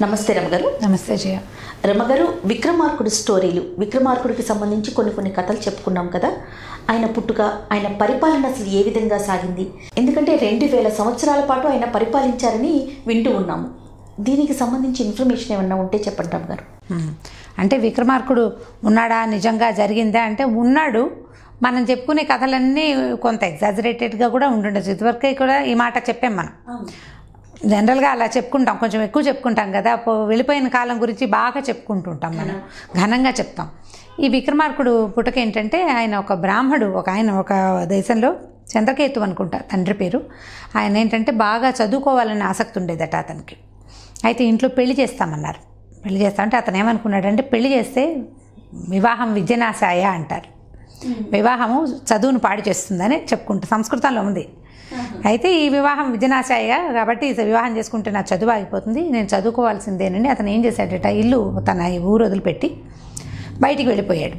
నమస్తే రమగారు. నమస్తే జయ. రమగారు, విక్రమార్కుడి స్టోరీలు, విక్రమార్కుడికి సంబంధించి కొన్ని కథలు చెప్పుకున్నాం కదా. ఆయన పుట్టుక, ఆయన పరిపాలన అసలు ఏ విధంగా సాగింది? ఎందుకంటే 2000 సంవత్సరాల పాటు ఆయన పరిపాలించారని వింటూ ఉన్నాము. దీనికి సంబంధించి ఇన్ఫర్మేషన్ ఏమన్నా ఉంటే చెప్పండి రమగారు. అంటే విక్రమార్కుడు ఉన్నాడా, నిజంగా జరిగిందా అంటే ఉన్నాడు. మనం చెప్పుకునే కథలన్నీ కొంత ఎగ్జాజరేటెడ్గా కూడా ఉంటుండొచ్చు. ఇదివరకే కూడా ఈ మాట చెప్పాం మనం. జనరల్గా అలా చెప్పుకుంటాం, కొంచెం ఎక్కువ చెప్పుకుంటాం కదా. వెళ్ళిపోయిన కాలం గురించి బాగా చెప్పుకుంటుంటాం, మనం ఘనంగా చెప్తాం. ఈ విక్రమార్కుడు పుట్టుక ఏంటంటే, ఆయన ఒక బ్రాహ్మడు, ఒక దేశంలో చంద్రకేతు అనుకుంటా తండ్రి పేరు. ఆయన ఏంటంటే బాగా చదువుకోవాలని ఆసక్తి ఉండేదట అతనికి. అయితే ఇంట్లో పెళ్లి చేస్తామన్నారు. పెళ్లి చేస్తామంటే అతను ఏమనుకున్నాడంటే, పెళ్లి చేస్తే వివాహం విద్యనాశాయ అంటారు. వివాహము చదువును పాడు చేస్తుందని చెప్పుకుంటా, సంస్కృతంలో ఉంది. అయితే ఈ వివాహం విద్యనాశాయ కాబట్టి వివాహం చేసుకుంటే నా చదువు ఆగిపోతుంది, నేను చదువుకోవాల్సిందేనండి. అతను ఏం చేశాడట, తన ఊరు వదిలిపెట్టి బయటికి వెళ్ళిపోయాడు.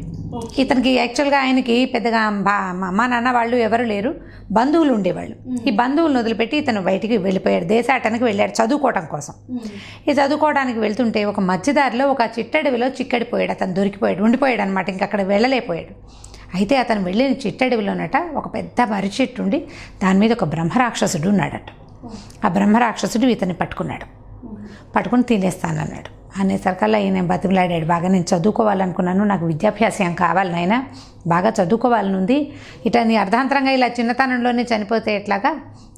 ఇతనికి యాక్చువల్గా ఆయనకి పెద్దగా అమ్మ నాన్న వాళ్ళు ఎవరు లేరు, బంధువులు ఉండేవాళ్ళు. ఈ బంధువులను వదిలిపెట్టి ఇతను బయటికి వెళ్ళిపోయాడు, దేశాటనకి వెళ్ళాడు చదువుకోవడం కోసం. ఈ చదువుకోవడానికి వెళ్తుంటే ఒక మధ్యదారిలో ఒక చిట్టడవిలో చిక్కడిపోయాడు. అతను దొరికిపోయాడు, ఉండిపోయాడు అనమాట. ఇంక అక్కడ వెళ్ళలేకపోయాడు. అయితే అతను వెళ్ళిన చిట్టడవిలోనట ఒక పెద్ద మర్రి చెట్టు ఉండి దాని మీద ఒక బ్రహ్మరాక్షసుడు ఉన్నాడట. ఆ బ్రహ్మరాక్షసుడు ఇతన్ని పట్టుకుని తినేస్తానన్నాడు. అనేసరికల్లా ఈయన బతిమలాడాడు బాగా. నేను చదువుకోవాలనుకున్నాను, నాకు విద్యాభ్యాసం కావాలి నాయన, బాగా చదువుకోవాలని ఉంది. నీ అర్ధాంతరంగా ఇలా చిన్నతనంలోనే చనిపోతే ఎట్లాగా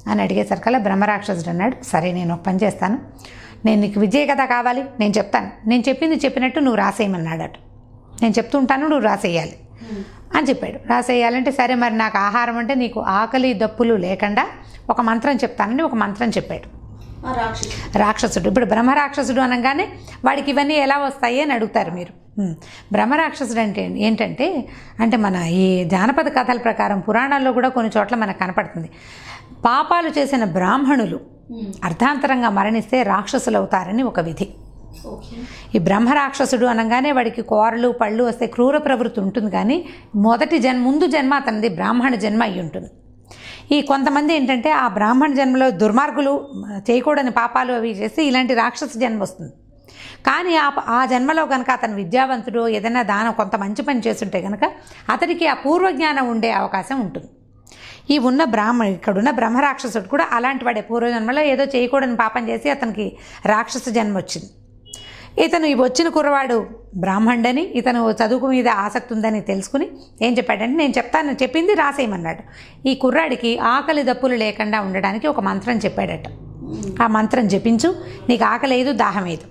అని అడిగేసరికల్లా బ్రహ్మరాక్షసుడు అన్నాడు, సరే నేను ఒక పని చేస్తాను, నేను నీకు విద్య కదా కావాలి, నేను చెప్తాను, నేను చెప్పింది చెప్పినట్టు నువ్వు రాసేయమన్నాడట. నేను చెప్తుంటాను, నువ్వు రాసేయాలి అని చెప్పాడు. రాసేయాలంటే సరే మరి నాకు ఆహారం అంటే నీకు ఆకలి దప్పులు లేకుండా ఒక మంత్రం చెప్తానని ఒక మంత్రం చెప్పాడు రాక్షసుడు. ఇప్పుడు బ్రహ్మరాక్షసుడు అనగానే వాడికి ఇవన్నీ ఎలా వస్తాయి అని అడుగుతారు మీరు. బ్రహ్మరాక్షసుడు అంటే ఏంటంటే, మన ఈ జానపద కథల ప్రకారం పురాణాల్లో కూడా కొన్ని చోట్ల మనకు కనపడుతుంది. పాపాలు చేసిన బ్రాహ్మణులు అర్ధాంతరంగా మరణిస్తే రాక్షసులు అవుతారని ఒక విధి. ఈ బ్రహ్మరాక్షసుడు అనగానే వాడికి కోరలు పళ్ళు వస్తే క్రూర ప్రవృత్తి ఉంటుంది, కానీ ముందు జన్మ అతనిది బ్రాహ్మణ జన్మ అయి ఉంటుంది. ఈ కొంతమంది ఏంటంటే ఆ బ్రాహ్మణ జన్మలో దుర్మార్గులు చేయకూడని పాపాలు అవి చేసి ఇలాంటి రాక్షస జన్మ వస్తుంది. కానీ ఆ జన్మలో కనుక అతను విద్యావంతుడు, ఏదైనా దానం కొంత మంచి పని చేస్తుంటే కనుక అతనికి ఆ పూర్వజ్ఞానం ఉండే అవకాశం ఉంటుంది. ఇక్కడున్న బ్రహ్మరాక్షసుడు కూడా అలాంటి వాడే. పూర్వజన్మలో ఏదో చేయకూడని పాపం చేసి అతనికి రాక్షస జన్మ వచ్చింది. ఇతను వచ్చిన కుర్రవాడు బ్రాహ్మణుడని, ఇతను చదువు మీద ఆసక్తి ఉందని తెలుసుకుని ఏం చెప్పాడంటే, నేను చెప్తాను, చెప్పింది రాసేయమన్నాడు. ఈ కుర్రాడికి ఆకలి దప్పులు లేకుండా ఉండడానికి ఒక మంత్రం చెప్పాడట. ఆ మంత్రం జపించు, నీకు ఆకలి లేదు, దాహం లేదు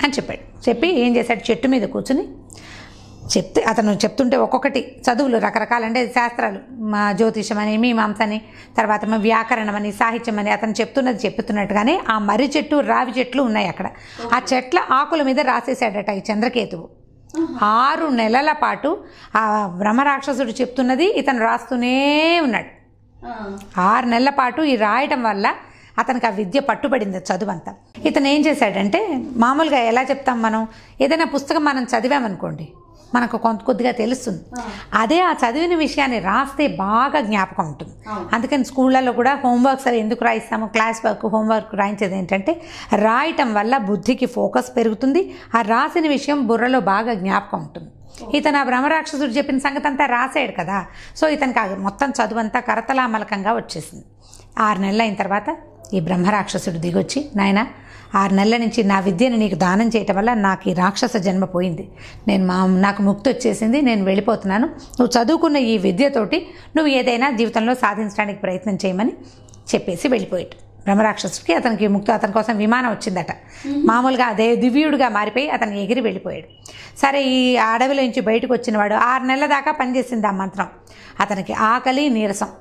అని చెప్పాడు. చెప్పి ఏం చేశాడు, చెట్టు మీద కూర్చుని అతను చెప్తుంటే ఒక్కొక్కటి చదువులు రకరకాలంటే శాస్త్రాలు, జ్యోతిషం అని, మీమాంసని, తర్వాత వ్యాకరణం అని, సాహిత్యం అని అతను చెప్తున్నట్టుగానే ఆ మర్రి చెట్టు, రావి చెట్లు ఉన్నాయి అక్కడ. ఆ చెట్ల ఆకుల మీద రాసేసాడట ఈ చంద్రకేతువు. 6 నెలల పాటు ఆ బ్రహ్మరాక్షసుడు చెప్తున్నది ఇతను రాస్తూనే ఉన్నాడు. 6 నెలల పాటు ఈ రాయటం వల్ల అతనికి ఆ విద్య పట్టుబడింది, చదువంతా. ఇతను ఏం చేశాడంటే, మామూలుగా ఎలా చెప్తాం మనం, ఏదైనా పుస్తకం మనం చదివామనుకోండి మనకు కొద్దిగా తెలుస్తుంది. అదే ఆ చదివిన విషయాన్ని రాస్తే బాగా జ్ఞాపకం ఉంటుంది. అందుకని స్కూళ్ళల్లో కూడా హోంవర్క్స్ అవి ఎందుకు రాయిస్తాము, క్లాస్ వర్క్, హోంవర్క్ రాయించేది ఏంటంటే రాయటం వల్ల బుద్ధికి ఫోకస్ పెరుగుతుంది, ఆ రాసిన విషయం బుర్రలో బాగా జ్ఞాపకం ఉంటుంది. ఇతను ఆ బ్రహ్మరాక్షసుడు చెప్పిన సంగతి అంతా రాసాడు కదా, సో ఇతనికి మొత్తం చదువంతా కరతలామలకంగా వచ్చేసింది. 6 నెలలు అయిన తర్వాత ఈ బ్రహ్మరాక్షసుడు దిగొచ్చి, నాయన 6 నెలల నుంచి నా విద్యను నీకు దానం చేయటం వల్ల నాకు ఈ రాక్షస జన్మ పోయింది, నాకు ముక్తి వచ్చేసింది, నేను వెళ్ళిపోతున్నాను, నువ్వు చదువుకున్న ఈ విద్యతోటి నువ్వు ఏదైనా జీవితంలో సాధించడానికి ప్రయత్నం చేయమని చెప్పేసి వెళ్ళిపోయాడు. బ్రహ్మరాక్షసుడికి అతనికి అతని కోసం విమానం వచ్చిందట. మామూలుగా అదే దివ్యుడిగా మారిపోయి అతను ఎగిరి వెళ్ళిపోయాడు. సరే, ఈ అడవిలో నుంచి బయటకు వచ్చినవాడు 6 నెలల దాకా పనిచేసింది ఆ మంత్రం. అతనికి ఆకలి, నీరసం.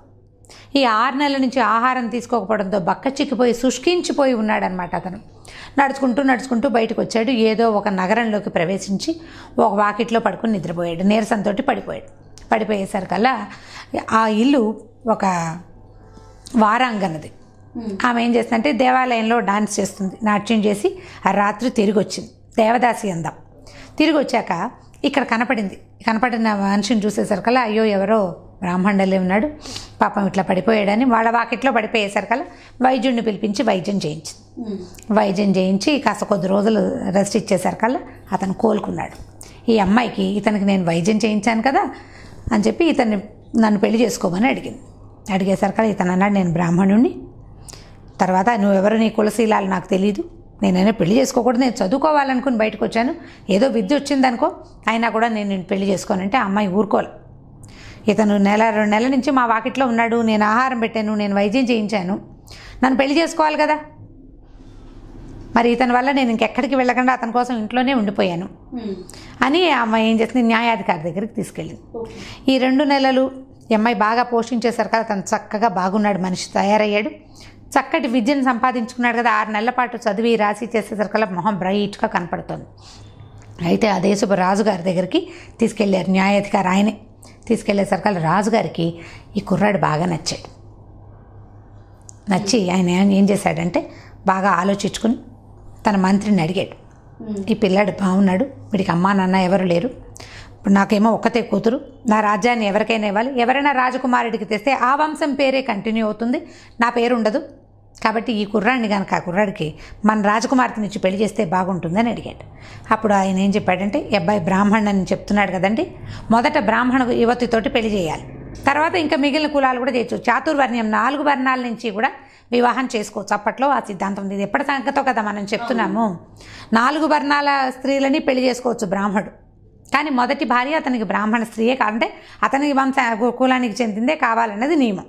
ఈ 6 నెలల నుంచి ఆహారం తీసుకోకపోవడంతో బక్క చిక్కిపోయి శుష్కించిపోయి ఉన్నాడనమాట. అతను నడుచుకుంటూ బయటకు వచ్చాడు. ఏదో ఒక నగరంలోకి ప్రవేశించి ఒక వాకిట్లో పడుకుని నిద్రపోయాడు. నీరసంతో పడిపోయేసరికల్లా ఆ ఇల్లు ఒక వారాంగనది. ఆమె ఏం చేస్తుందంటే దేవాలయంలో డాన్స్ చేస్తుంది, నాట్యం చేసి ఆ రాత్రి తిరిగి వచ్చింది. దేవదాసి అందం. తిరిగి వచ్చాక ఇక్కడ కనపడిన మనిషిని చూసేసరికల్లా అయ్యో ఎవరో బ్రాహ్మణులే ఉన్నాడు, పాపం ఇట్లా పడిపోయాడని వాళ్ళ వాకిట్లో పడిపోయేసరికల్లా వైద్యుడిని పిలిపించి వైద్యం చేయించి కాస్త కొద్ది రోజులు రెస్ట్ ఇచ్చేసరికల్లా అతను కోలుకున్నాడు. ఈ అమ్మాయికి ఇతనికి నేను వైద్యం చేయించాను కదా అని చెప్పి నన్ను పెళ్లి చేసుకోమని అడిగేసరికల్లా ఇతను అన్నాడు, నేను బ్రాహ్మణుడిని, తర్వాత నువ్వెవరు, నీ కులశీలాలు నాకు తెలీదు, నేనైనా పెళ్లి చేసుకోకూడదు, నేను చదువుకోవాలనుకుని బయటకు వచ్చాను, ఏదో విద్య వచ్చిందనుకో, అయినా కూడా నేను పెళ్లి చేసుకోనంటే ఆ అమ్మాయి ఊరుకోలే. ఇతను 1-2 నెలల నుంచి మా వాకిట్లో ఉన్నాడు, నేను ఆహారం పెట్టాను, నేను వైద్యం చేయించాను, నన్ను పెళ్లి చేసుకోవాలి కదా, మరి ఇతని వల్ల నేను ఇంకెక్కడికి వెళ్ళకుండా అతని కోసం ఇంట్లోనే ఉండిపోయాను అని ఆ అమ్మాయి ఏం చేస్తుంది, న్యాయాధికారి దగ్గరికి తీసుకెళ్ళింది. ఈ 2 నెలలు ఈ అమ్మాయి బాగా పోషించేసరికి అతను చక్కగా బాగున్నాడు, మనిషి తయారయ్యాడు, చక్కటి విద్యను సంపాదించుకున్నాడు కదా. 6 నెలల పాటు చదివి రాసి చేసేసరికల్లా మొహం బ్రైట్గా కనపడుతుంది. అయితే ఆ దేశపు రాజుగారి దగ్గరికి తీసుకెళ్ళారు, న్యాయాధికారి ఆయనే తీసుకెళ్లేసరికల్లా రాజుగారికి ఈ కుర్రాడు బాగా నచ్చి ఆయన ఏం చేశాడంటే బాగా ఆలోచించుకుని తన మంత్రిని అడిగాడు, ఈ పిల్లాడు బాగున్నాడు, వీడికి అమ్మా నాన్న ఎవరు లేరు, ఇప్పుడు నాకేమో ఒక్కతే కూతురు, నా రాజ్యాన్ని ఎవరికైనా ఇవ్వాలి, ఎవరైనా రాజకుమారుడికి తెస్తే ఆ వంశం పేరే కంటిన్యూ అవుతుంది, నా పేరు ఉండదు, కాబట్టి ఈ కుర్రాడిని కనుక ఆ కుర్రాడికి మన రాజకుమార్తెని ఇచ్చి పెళ్లి చేస్తే బాగుంటుందని అడిగాడు. అప్పుడు ఆయన ఏం చెప్పాడంటే, ఈ అబ్బాయి బ్రాహ్మణుని చెప్తున్నాడు కదండి, మొదట బ్రాహ్మణ యువతితోటి పెళ్లి చేయాలి, తర్వాత ఇంకా మిగిలిన కులాలు కూడా చేయొచ్చు, చాతుర్వర్ణ్యం 4 వర్ణాల నుంచి కూడా వివాహం చేసుకోవచ్చు. అప్పట్లో ఆ సిద్ధాంతం ఇది ఎప్పటి సంగతో కదా మనం చెప్తున్నాము, 4 వర్ణాల స్త్రీలని పెళ్లి చేసుకోవచ్చు బ్రాహ్మడు, కానీ మొదటి భార్య అతనికి బ్రాహ్మణ స్త్రీయే కావాలంటే అతనికి వంశ కులానికి చెందిందే కావాలన్నది నియమం.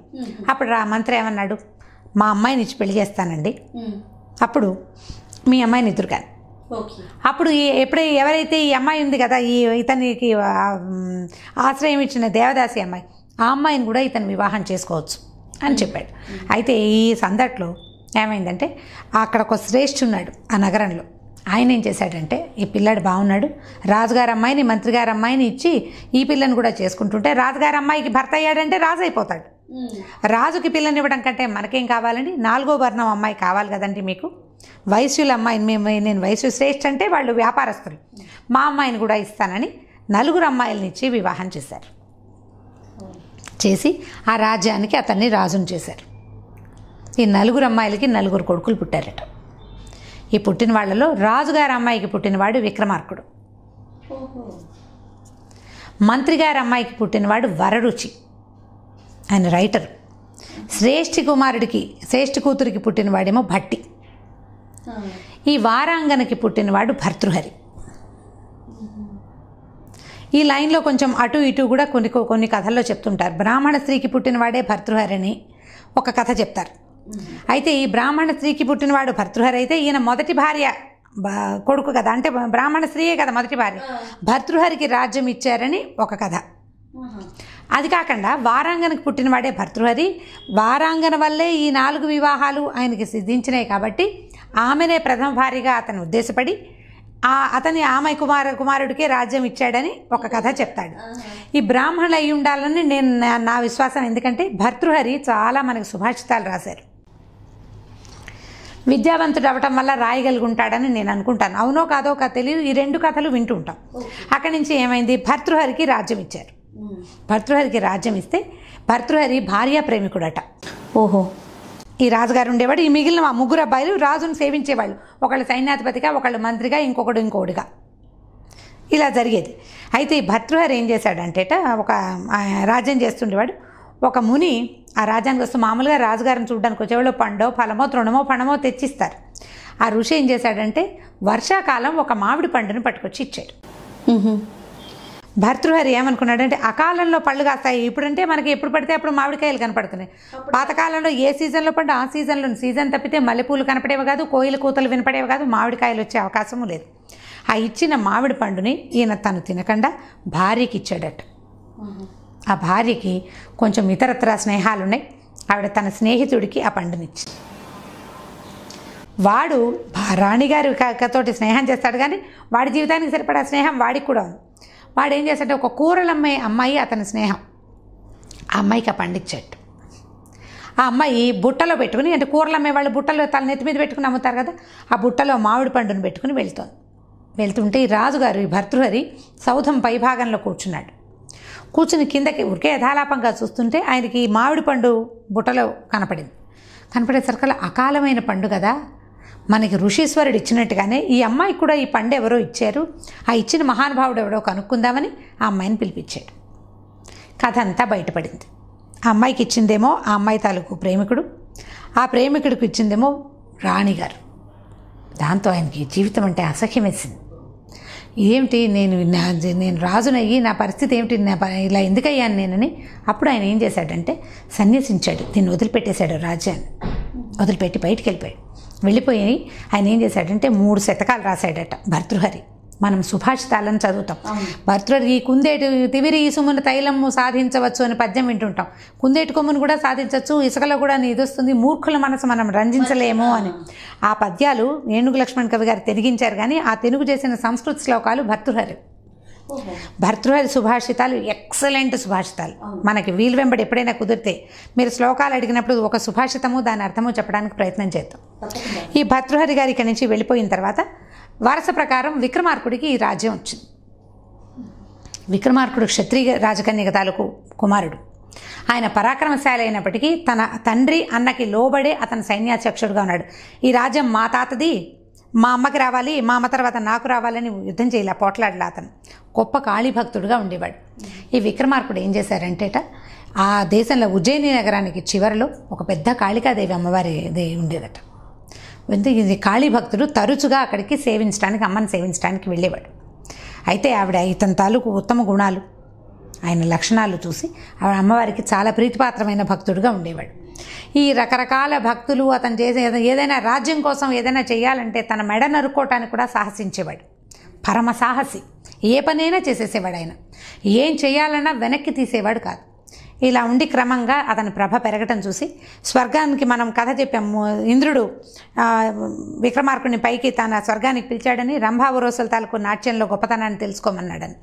అప్పుడు మంత్రి ఏమన్నాడు, మా అమ్మాయిని ఇచ్చి పెళ్లి చేస్తానండి, అప్పుడు మీ అమ్మాయిని ఇద్దరు కానీ, అప్పుడు ఎవరైతే ఈ అమ్మాయి ఉంది కదా, ఇతనికి ఆశ్రయం ఇచ్చిన దేవదాసి అమ్మాయి, ఆ అమ్మాయిని కూడా ఇతను వివాహం చేసుకోవచ్చు అని చెప్పాడు. అయితే ఈ సందట్లో ఏమైందంటే అక్కడ ఒక శ్రేష్ఠున్నాడు ఆ నగరంలో, ఆయన ఏం చేశాడంటే, ఈ పిల్లాడు బాగున్నాడు, రాజుగారి అమ్మాయిని మంత్రిగారి అమ్మాయిని ఇచ్చి ఈ పిల్లని కూడా చేసుకుంటుంటే రాజుగారి అమ్మాయికి భర్త అయ్యాడంటే రాజు అయిపోతాడు. రాజుకి పిల్లని ఇవ్వడం కంటే మనకేం కావాలండి, 4వ వర్ణం అమ్మాయి కావాలి కదండి మీకు, వైశ్యుల అమ్మాయిని నేను వైశ్య శ్రేష్ఠ అంటే వాళ్ళు వ్యాపారస్తులు, మా అమ్మాయిని కూడా ఇస్తానని 4 అమ్మాయిలని ఇచ్చి వివాహం చేసి ఆ రాజ్యానికి అతన్ని రాజును చేశారు. ఈ 4 అమ్మాయిలకి 4 కొడుకులు పుట్టారట. ఈ పుట్టిన వాళ్ళలో రాజుగారి అమ్మాయికి పుట్టినవాడు విక్రమార్కుడు, మంత్రిగారి అమ్మాయికి పుట్టినవాడు వరరుచి, ఆయన రైటర్, శ్రేష్ఠి కూతురికి పుట్టినవాడేమో భట్టి, ఈ వారాంగనకి పుట్టినవాడు భర్తృహరి. ఈ లైన్లో కొంచెం అటు ఇటు కూడా కొన్ని కథల్లో చెప్తుంటారు. బ్రాహ్మణ స్త్రీకి పుట్టినవాడే భర్తృహరి అని ఒక కథ చెప్తారు. అయితే ఈ బ్రాహ్మణ స్త్రీకి పుట్టినవాడు భర్తృహరి అయితే ఈయన మొదటి భార్య కొడుకు కదా, అంటే బ్రాహ్మణ స్త్రీయే కదా మొదటి భార్య, భర్తృహరికి రాజ్యం ఇచ్చారని ఒక కథ. అది కాకుండా వారాంగనకు పుట్టినవాడే భర్తృహరి, వారాంగన వల్లే ఈ 4 వివాహాలు ఆయనకి సిద్ధించినాయి కాబట్టి ఆమెనే ప్రథమ భార్యగా అతను ఉద్దేశపడి ఆమె కుమారుడికే రాజ్యం ఇచ్చాడని ఒక కథ చెప్తాడు. ఈ బ్రాహ్మణులు అయి ఉండాలని నా విశ్వాసం, ఎందుకంటే భర్తృహరి చాలా మనకు సుభాషితాలు రాశారు, విద్యావంతుడు అవ్వటం వల్ల రాయగలిగి ఉంటాడని నేను అనుకుంటాను, అవునో కాదో తెలియదు, ఈ 2 కథలు వింటూ ఉంటాం. అక్కడి నుంచి ఏమైంది, భర్తృహరికి రాజ్యం ఇచ్చారు. భర్తృహరికి రాజ్యం ఇస్తే భర్తృహరి భార్యా ప్రేమికుడట. ఓహో, ఈ రాజుగారు ఉండేవాడు, ఈ మిగిలిన 3 అబ్బాయిలు రాజును సేవించేవాళ్ళు, ఒకళ్ళు సైన్యాధిపతిగా, ఒకళ్ళు మంత్రిగా, ఇంకొకడుగా ఇలా జరిగేది. అయితే ఈ భర్తృహరి ఏం చేశాడంటేట, ఒక రాజ్యం చేస్తుండేవాడు, ఒక ముని ఆ రాజ్యానికి వస్తూ మామూలుగా రాజుగారిని చూడడానికి వచ్చేవాళ్ళు పండో ఫలమో తృణమో పణమో తెచ్చిస్తారు. ఆ ఋషి ఏం చేశాడంటే వర్షాకాలం ఒక మామిడి పండుని పట్టుకొచ్చి ఇచ్చాడు. భర్తృహరి ఏమనుకున్నాడంటే అకాలంలో పళ్ళు కాస్తాయి, ఇప్పుడంటే మనకి ఎప్పుడు పడితే అప్పుడు మామిడికాయలు కనపడుతున్నాయి, పాతకాలంలో ఏ సీజన్లో పండు ఆ సీజన్ తప్పితే మల్లెపూలు కనపడేవి కాదు, కోయిల కూతలు వినపడేవి కాదు, మామిడికాయలు వచ్చే అవకాశము లేదు. ఆ ఇచ్చిన మామిడి పండుని ఈయన తను తినకుండా భార్యకి ఇచ్చాడట. ఆ భార్యకి కొంచెం ఇతరత్ర స్నేహాలు ఉన్నాయి, ఆవిడ తన స్నేహితుడికి ఆ పండునిచ్చి, వాడు రాణిగారి తోటి స్నేహం చేస్తాడు కానీ వాడి జీవితానికి సరిపడా స్నేహం వాడికి కూడా ఉంది. వాడు ఏం చేస్తాడంటే ఒక కూరలమ్మే అమ్మాయి అతని స్నేహం, ఆ అమ్మాయికి ఆ పండిచ్చాడు. ఆ అమ్మాయి బుట్టలో పెట్టుకుని, అంటే కూరలు అమ్మే వాళ్ళు బుట్టలో తల నెత్తి మీద పెట్టుకుని అమ్ముతారు కదా, ఆ బుట్టలో మామిడి పండును పెట్టుకుని వెళ్తుంటే ఈ రాజుగారు ఈ భర్తృహరి సౌధం పైభాగంలో కూర్చున్నాడు. కూర్చుని కిందకి ఉరికే యథాలాపంగా చూస్తుంటే ఆయనకి మామిడి పండు బుట్టలో కనపడేసరికల్లా అకాలమైన పండు కదా, మనకి ఋషీశ్వరుడు ఇచ్చినట్టుగానే ఈ అమ్మాయికి కూడా ఈ పండు ఎవరో ఇచ్చారు, ఆ ఇచ్చిన మహానుభావుడు ఎవడో కనుక్కుందామని ఆ అమ్మాయిని పిలిపించాడు. కథ అంతా బయటపడింది. ఆ అమ్మాయికి ఇచ్చిందేమో ఆ అమ్మాయి తాలూకు ప్రేమికుడు, ఆ ప్రేమికుడికి ఇచ్చిందేమో రాణిగారు. దాంతో ఆయనకి జీవితం అంటే అసహ్యం వేసింది. ఏమిటి నేను రాజునయ్యి నా పరిస్థితి ఏమిటి, ఇలా ఎందుకయ్యాను నేనని. అప్పుడు ఆయన ఏం చేశాడంటే సన్యసించాడు, దీన్ని వదిలిపెట్టేశాడు, రాజ్యాన్ని వదిలిపెట్టి బయటికి వెళ్ళిపోయి ఆయన ఏం చేశాడంటే 3 శతకాలు రాశాడట భర్తృహరి. మనం సుభాషితాలను చదువుతాం. భర్తృహరి ఈ కుందేటి తివిరి ఈసుమును తైలము సాధించవచ్చు అని పద్యం వింటుంటాం. కుందేటి కొమ్మును కూడా సాధించవచ్చు, ఇసుకలో కూడా నీదొస్తుంది, మూర్ఖుల మనసు మనం రంజించలేము అని. ఆ పద్యాలు ఏనుగు లక్ష్మణ్ కవి గారు తెనిగించారు, కానీ ఆ తెనుగు చేసిన సంస్కృత శ్లోకాలు భర్తృహరి సుభాషితాలు ఎక్సలెంట్ సుభాషితాలు. మనకి వీలు వెంబడి ఎప్పుడైనా కుదిరితే మీరు శ్లోకాలు అడిగినప్పుడు ఒక సుభాషితము దాని అర్థము చెప్పడానికి ప్రయత్నం చేద్దాం. ఈ భర్తృహరి గారి ఇక్కడి నుంచి వెళ్ళిపోయిన తర్వాత వరుస ప్రకారం విక్రమార్కుడికి ఈ రాజ్యం వచ్చింది. విక్రమార్కుడు క్షత్రియ రాజకన్యక తాలూకు కుమారుడు. ఆయన పరాక్రమశాలి అయినప్పటికీ తన తండ్రి అన్నకి లోబడే అతను సైన్యాధ్యక్షుడుగా ఉన్నాడు. ఈ రాజ్యం మా తాతది, మా అమ్మకి రావాలి, మా అమ్మ తర్వాత నాకు రావాలని యుద్ధం చేయలే, పోట్లాడలే. అతను గొప్ప కాళీభక్తుడుగా ఉండేవాడు. ఈ విక్రమార్కుడు ఏం చేశారంటేట, ఆ దేశంలో ఉజ్జయిని నగరానికి చివరిలో ఒక పెద్ద కాళికాదేవి అమ్మవారి ఉండేదట. ఇది కాళీభక్తుడు తరచుగా అక్కడికి సేవించడానికి, అమ్మని సేవించడానికి వెళ్ళేవాడు. అయితే ఆవిడ ఇతని తాలూకు ఉత్తమ గుణాలు, ఆయన లక్షణాలు చూసి ఆవిడ అమ్మవారికి చాలా ప్రీతిపాత్రమైన భక్తుడుగా ఉండేవాడు. ఈ రకరకాల భక్తులు అతను చేసే ఏదైనా రాజ్యం కోసం ఏదైనా చేయాలంటే తన మెడ నరుక్కోవటానికి కూడా సాహసించేవాడు. పరమ సాహసి, ఏ పనైనా చేసేసేవాడు. ఆయన ఏం చేయాలన్నా వెనక్కి తీసేవాడు కాదు. ఇలా ఉండి క్రమంగా అతని ప్రభ పెరగటం చూసి స్వర్గానికి మనం కథ చెప్పాము. ఇంద్రుడు విక్రమార్కుడిని పైకి తన స్వర్గానికి పిలిచాడని, రంభావరోసుల తాలూకు నాట్యంలో గొప్పతనాన్ని తెలుసుకోమన్నాడని.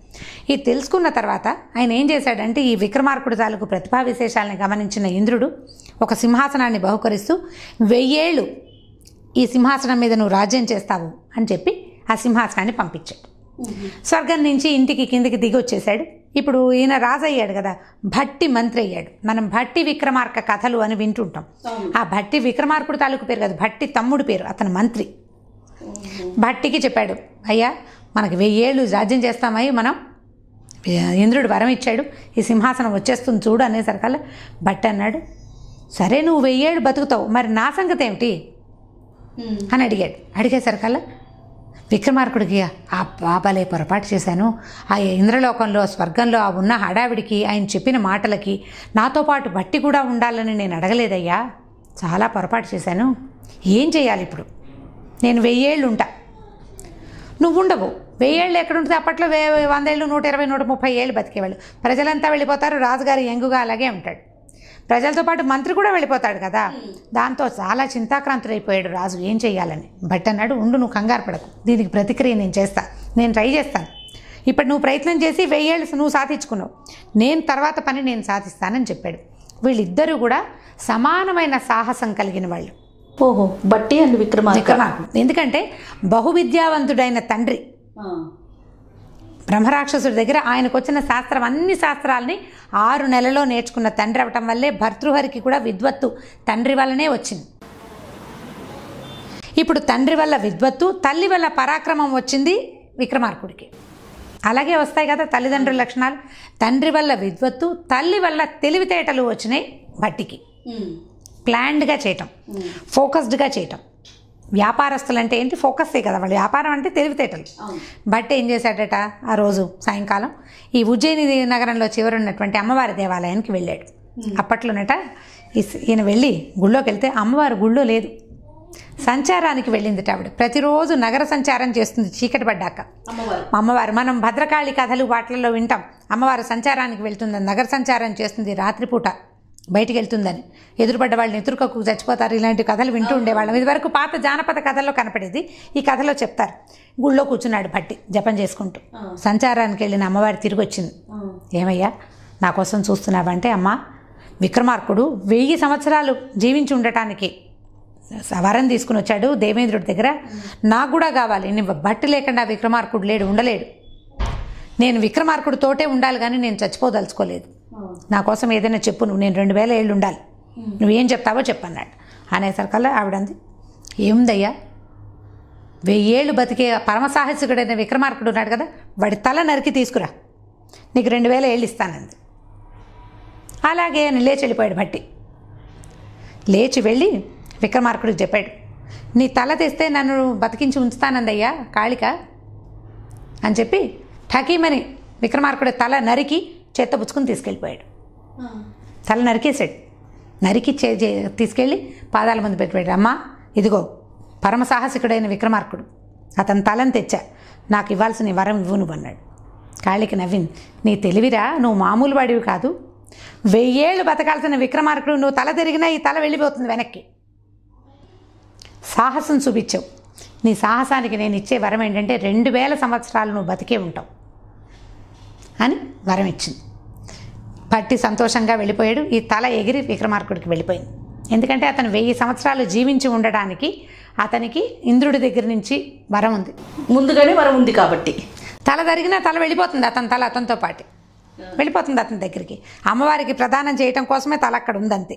ఇది తెలుసుకున్న తర్వాత ఆయన ఏం చేశాడంటే ఈ విక్రమార్కుడి తాలూకు ప్రతిభా విశేషాలను గమనించిన ఇంద్రుడు ఒక సింహాసనాన్ని బహుకరిస్తూ 1000 ఏళ్ళు ఈ సింహాసనం మీద నువ్వు రాజ్యం చేస్తావు అని చెప్పి ఆ సింహాసనాన్ని పంపించాడు. స్వర్గం నుంచి ఇంటికి కిందికి దిగి వచ్చేసాడు. ఇప్పుడు ఈయన రాజు అయ్యాడు కదా, భట్టి మంత్రి అయ్యాడు. మనం భట్టి విక్రమార్క కథలు అని వింటుంటాం. ఆ భట్టి విక్రమార్కుడు తాలూకు పేరు కాదు, భట్టి తమ్ముడు పేరు, అతను మంత్రి. భట్టికి చెప్పాడు, అయ్యా మనకి 1000 ఏళ్ళు రాజ్యం చేస్తామయ్యి మనం, ఇంద్రుడు వరం ఇచ్చాడు, ఈ సింహాసనం వచ్చేస్తుంది చూడు అనేసరికల్లా భట్టి అన్నాడు, సరే నువ్వు 1000 ఏళ్ళు బతుకుతావు, మరి నా సంగతి ఏమిటి అని అడిగాడు. అడిగేసరికల్లా విక్రమార్కుడికి ఆ బాబాలే పొరపాటు చేశాను, ఆ ఇంద్రలోకంలో స్వర్గంలో ఆ ఉన్న హడావిడికి ఆయన చెప్పిన మాటలకి నాతో పాటు భట్టి కూడా ఉండాలని నేను అడగలేదయ్యా, చాలా పొరపాటు చేశాను, ఏం చేయాలి ఇప్పుడు, నేను 1000 ఏళ్ళు ఉంటా, నువ్వు ఉండవు. 1000 ఏళ్ళు ఎక్కడుంటుంది, అప్పట్లో 100 ఏళ్ళు 120 130 ఏళ్ళు బతికేవాళ్ళు. ప్రజలంతా వెళ్ళిపోతారు, రాజుగారు యంగుగా అలాగే ఉంటాడు, ప్రజలతో పాటు మంత్రి కూడా వెళ్ళిపోతాడు కదా. దాంతో చాలా చింతాక్రాంతుడైపోయాడు రాజు, ఏం చేయాలని. భట్ అన్నాడు, ఉండు నువ్వు కంగారు పడకు, దీనికి ప్రతిక్రియ నేను ట్రై చేస్తాను. ఇప్పుడు నువ్వు ప్రయత్నం చేసి 1000 ఏళ్ళు నువ్వు సాధించుకున్నావు, నేను తర్వాత పని నేను సాధిస్తానని చెప్పాడు. వీళ్ళిద్దరూ కూడా సమానమైన సాహసం కలిగిన వాళ్ళు. ఓహో, భట్టి అండ్ విక్రమార్కుడు. ఎందుకంటే బహువిద్యావంతుడైన తండ్రి బ్రహ్మరాక్షసుడి దగ్గర ఆయనకు వచ్చిన శాస్త్రం, అన్ని శాస్త్రాలని 6 నెలల్లో నేర్చుకున్న తండ్రి అవటం వల్లే భర్తృహరికి కూడా విద్వత్తు తండ్రి వల్లనే వచ్చింది. ఇప్పుడు తండ్రి వల్ల విద్వత్తు, తల్లి వల్ల పరాక్రమం వచ్చింది విక్రమార్కుడికి. అలాగే వస్తాయి కదా తల్లిదండ్రుల లక్షణాలు. తండ్రి వల్ల విద్వత్తు, తల్లి వల్ల తెలివితేటలు వచ్చినాయి భట్టికి. ప్లాన్డ్గా చేయటం, ఫోకస్డ్గా చేయటం. వ్యాపారస్తులు అంటే ఏంటి, ఫోకస్సే కదా వాళ్ళు, వ్యాపారం అంటే తెలివితేటలు. బట్ ఏం చేశాడట, ఆ రోజు సాయంకాలం ఈ ఉజ్జయిని నగరంలో చివరున్నటువంటి అమ్మవారి దేవాలయానికి వెళ్ళాడు. అప్పట్లోనట ఈయన వెళ్ళి గుళ్ళోకి వెళ్తే అమ్మవారి గుళ్ళో లేదు, సంచారానికి వెళ్ళిందిట ఆవిడ. ప్రతిరోజు నగర సంచారం చేస్తుంది చీకటి పడ్డాక అమ్మవారు. మనం భద్రకాళి కథలు వాటిల్లో వింటాం, అమ్మవారు సంచారానికి వెళ్తుందని, నగర సంచారం చేస్తుంది, రాత్రిపూట బయటికి వెళ్తుందని, ఎదురుపడ్డ వాళ్ళని ఎదురుకకు చచ్చిపోతారు, ఇలాంటి కథలు వింటూ ఉండేవాళ్ళం. ఇది వరకు పాత జానపద కథల్లో కనపడేది, ఈ కథలో చెప్తారు. గుళ్ళో కూర్చున్నాడు భట్టి జపం చేసుకుంటూ. సంచారానికి వెళ్ళిన అమ్మవారి తిరిగి వచ్చింది. ఏమయ్యా నా కోసం చూస్తున్నావంటే, అమ్మ విక్రమార్కుడు 1000 సంవత్సరాలు జీవించి ఉండటానికి వరం తీసుకుని వచ్చాడు దేవేంద్రుడి దగ్గర, నాకు కూడా కావాలి, భట్టి లేకుండా విక్రమార్కుడు ఉండలేడు, నేను విక్రమార్కుడితోటే ఉండాలి కానీ నేను చచ్చిపోదలుచుకోలేదు, నా కోసం ఏదైనా చెప్పు నువ్వు, నేను 2000 ఏళ్ళు ఉండాలి, నువ్వేం చెప్తావో చెప్పన్నాడు. అనేసరికల్లా ఆవిడంది, ఏముందయ్యా 1000 ఏళ్ళు బతికే పరమసాహసికుడైన విక్రమార్కుడు ఉన్నాడు కదా, వాడి తల నరికి తీసుకురా, నీకు 2000 ఏళ్ళు ఇస్తానంది. అలాగే అని లేచి వెళ్ళిపోయాడు భట్టి. లేచి వెళ్ళి విక్రమార్కుడికి చెప్పాడు, నీ తల తెస్తే నన్ను బతికించి ఉంచుతానందయ్యా కాళిక అని చెప్పి ఠకీమని విక్రమార్కుడి తల నరికి చేత్తో పుచ్చుకుని తీసుకెళ్ళిపోయాడు. తల నరికేసాడు. నరికి తీసుకెళ్ళి పాదాల ముందు పెట్టాడు. అమ్మా ఇదిగో పరమసాహసికుడైన విక్రమార్కుడు, అతని తలని తెచ్చా, నాకు ఇవ్వాల్సిన వరం ఇవ్వు నువ్వు అన్నాడు. కాళికి నవ్వింది, నీ తెలివిరా, నువ్వు మామూలు వాడివి కాదు, 1000 ఏళ్ళు బతకాల్సిన విక్రమార్కుడు, నువ్వు తల తిరిగినా ఈ తల వెళ్ళిపోతుంది వెనక్కి. సాహసం చూపించావు, నీ సాహసానికి నేను ఇచ్చే వరం ఏంటంటే 2000 సంవత్సరాలు నువ్వు బతికే ఉంటావు అని వరం ఇచ్చింది. భట్టి సంతోషంగా వెళ్ళిపోయాడు. ఈ తల ఎగిరి విక్రమార్కుడికి వెళ్ళిపోయింది. ఎందుకంటే అతను 1000 సంవత్సరాలు జీవించి ఉండడానికి అతనికి ఇంద్రుడి దగ్గర నుంచి వరం ఉంది, ముందుగానే వరం ఉంది కాబట్టి. తల తరిగినా తల వెళ్ళిపోతుంది, అతని తల అతనితో పాటు వెళ్ళిపోతుంది అతని దగ్గరికి. అమ్మవారికి ప్రదానం చేయటం కోసమే తల అక్కడ ఉందంతే.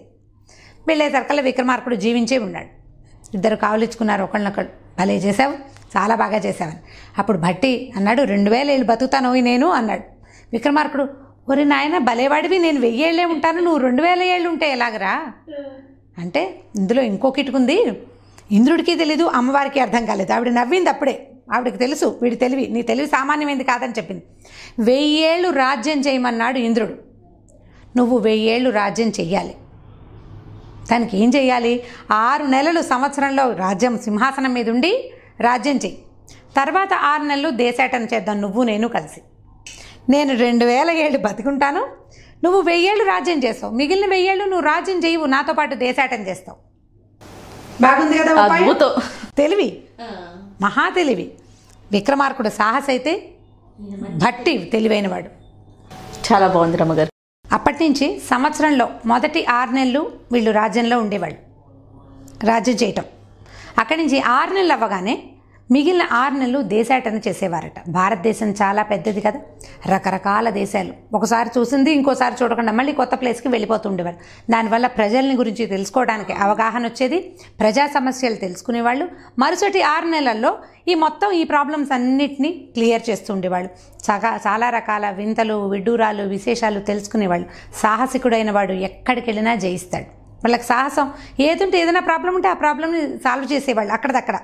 వెళ్ళేసరికల్లా విక్రమార్కుడు జీవించే ఉన్నాడు. ఇద్దరు కావలించుకున్నారు ఒకళ్ళనొకళ్ళు, భలే చేసావు, చాలా బాగా చేసావని. అప్పుడు భట్టి అన్నాడు, 2000 ఏళ్ళు బతుకుతాను నేను అన్నాడు. విక్రమార్కుడు, ఒరి నాయన భలేవాడివి, నేను 1000 ఏళ్ళే ఉంటాను, నువ్వు 2000 ఏళ్ళు ఉంటే ఎలాగరా అంటే, ఇందులో ఇంకో కిటుకుంది, ఇంద్రుడికి తెలీదు, అమ్మవారికి అర్థం కాలేదు. ఆవిడ నవ్వింది అప్పుడే. ఆవిడకి తెలుసు వీడి తెలివి, నీ తెలివి సామాన్యమైంది కాదని చెప్పింది. 1000 ఏళ్ళు రాజ్యం చేయమన్నాడు ఇంద్రుడు, నువ్వు 1000 ఏళ్ళు రాజ్యం చెయ్యాలి. దానికి ఏం చెయ్యాలి? 6 నెలలు సంవత్సరంలో రాజ్యం సింహాసనం మీద ఉండి రాజ్యం చెయ్యి. తర్వాత 6 నెలలు దేశాటన చేద్దాం నువ్వు నేను కలిసి. నేను 2000 ఏళ్ళు బతుకుంటాను, నువ్వు 1000 ఏళ్ళు రాజ్యం చేస్తావు, మిగిలిన 1000 ఏళ్ళు నువ్వు రాజ్యం చేయవు, నాతో పాటు దేశాటన చేస్తావు. బాగుంది కదా ఉపాయం? తెలివి, మహా తెలివి. విక్రమార్కుడు సాహస అయితే భట్టి తెలివైనవాడు. చాలా బాగుంది రమ్మగారు. అప్పటి నుంచి సంవత్సరంలో మొదటి 6 నెలలు వీళ్ళు రాజ్యంలో ఉండేవాళ్ళు, రాజ్యం చేయటం. అక్కడి నుంచి 6 నెలలు అవ్వగానే మిగిలిన 6 నెలలు దేశాటన చేసేవారట. భారతదేశం చాలా పెద్దది కదా, రకరకాల దేశాలు, ఒకసారి చూసింది ఇంకోసారి చూడకుండా మళ్ళీ కొత్త ప్లేస్కి వెళ్ళిపోతూ ఉండేవారు. దానివల్ల ప్రజల్ని గురించి తెలుసుకోవడానికి అవగాహన వచ్చేది, ప్రజా సమస్యలు తెలుసుకునేవాళ్ళు. మరుసటి 6 నెలల్లో ఈ ప్రాబ్లమ్స్ అన్నిటినీ క్లియర్ చేస్తూ ఉండేవాళ్ళు. చాలా రకాల వింతలు, విడ్డూరాలు, విశేషాలు తెలుసుకునేవాళ్ళు. సాహసికుడైన వాడు ఎక్కడికి వెళ్ళినా జయిస్తాడు. వాళ్ళకి సాహసం ఏదంటే, ఏదైనా ప్రాబ్లం ఉంటే ఆ ప్రాబ్లమ్ని సాల్వ్ చేసేవాళ్ళు అక్కడదక్కడ.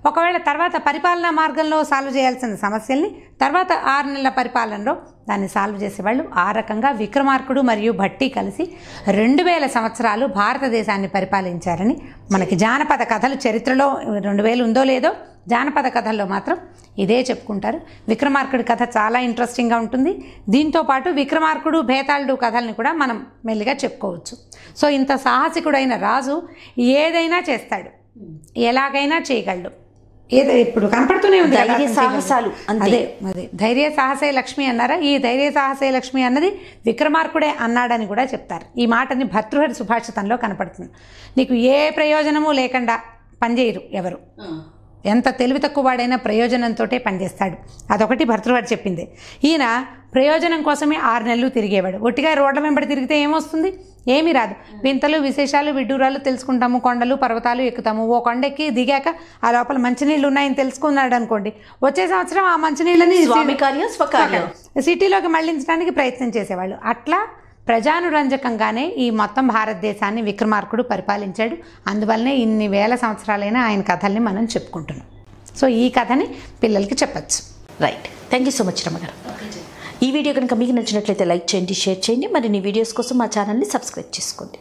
ఒకవేళ తర్వాత పరిపాలనా మార్గంలో సాల్వ్ చేయాల్సిన సమస్యల్ని తర్వాత 6 నెలల పరిపాలనలో దాన్ని సాల్వ్ చేసేవాళ్ళు. ఆ రకంగా విక్రమార్కుడు మరియు భట్టి కలిసి 2000 సంవత్సరాలు భారతదేశాన్ని పరిపాలించారని మనకి జానపద కథలు, చరిత్రలో 2000 ఉందో లేదో జానపద కథల్లో మాత్రం ఇదే చెప్పుకుంటారు. విక్రమార్కుడి కథ చాలా ఇంట్రెస్టింగ్గా ఉంటుంది. దీంతో పాటు విక్రమార్కుడు, భేతాళుడు కథల్ని కూడా మనం మెల్లిగా చెప్పుకోవచ్చు. సో ఇంత సాహసికుడైన రాజు ఏదైనా చేస్తాడు, ఎలాగైనా చేయగలడు. ఏదో ఇప్పుడు కనపడుతూనే ఉంది ధైర్య సాహసాలు. అదే ధైర్య సాహసే లక్ష్మి అన్నారా? ఈ ధైర్య సాహసే లక్ష్మి అన్నది విక్రమార్కుడే అన్నాడని కూడా చెప్తారు. ఈ మాటని భర్తృహరి సుభాషితంలో కనపడుతుంది. నీకు ఏ ప్రయోజనము లేకుండా పనిచేయరు ఎవరు, ఎంత తెలివి తక్కువ వాడైనా ప్రయోజనంతో పనిచేస్తాడు. అదొకటి భర్తృహరి చెప్పింది. ఈయన ప్రయోజనం కోసమే 6 నెలలు తిరిగేవాడు. ఒట్టిగా రోడ్ల వెంబడి తిరిగితే ఏమొస్తుంది? ఏమీ రాదు. వింతలు, విశేషాలు, విడ్డూరాలు తెలుసుకుంటాము, కొండలు పర్వతాలు ఎక్కుతాము. ఓ కొండెక్కి దిగాక ఆ లోపల మంచినీళ్ళు ఉన్నాయని తెలుసుకున్నాడు అనుకోండి, వచ్చే సంవత్సరం ఆ మంచినీళ్ళని సిటీలోకి మళ్లించడానికి ప్రయత్నం చేసేవాళ్ళు. అట్లా ప్రజానురంజకంగానే ఈ మొత్తం భారతదేశాన్ని విక్రమార్కుడు పరిపాలించాడు. అందువల్లనే ఇన్ని వేల సంవత్సరాలైనా ఆయన కథల్ని మనం చెప్పుకుంటున్నాం. సో ఈ కథని పిల్లలకి చెప్పచ్చు. Right, thank you so much రమ్మగారు. ఈ వీడియో కనుక మీకు నచ్చినట్లయితే లైక్ చేయండి, షేర్ చేయండి. మరిన్ని వీడియోస్ కోసం మా ఛానల్ని సబ్స్క్రైబ్ చేసుకోండి.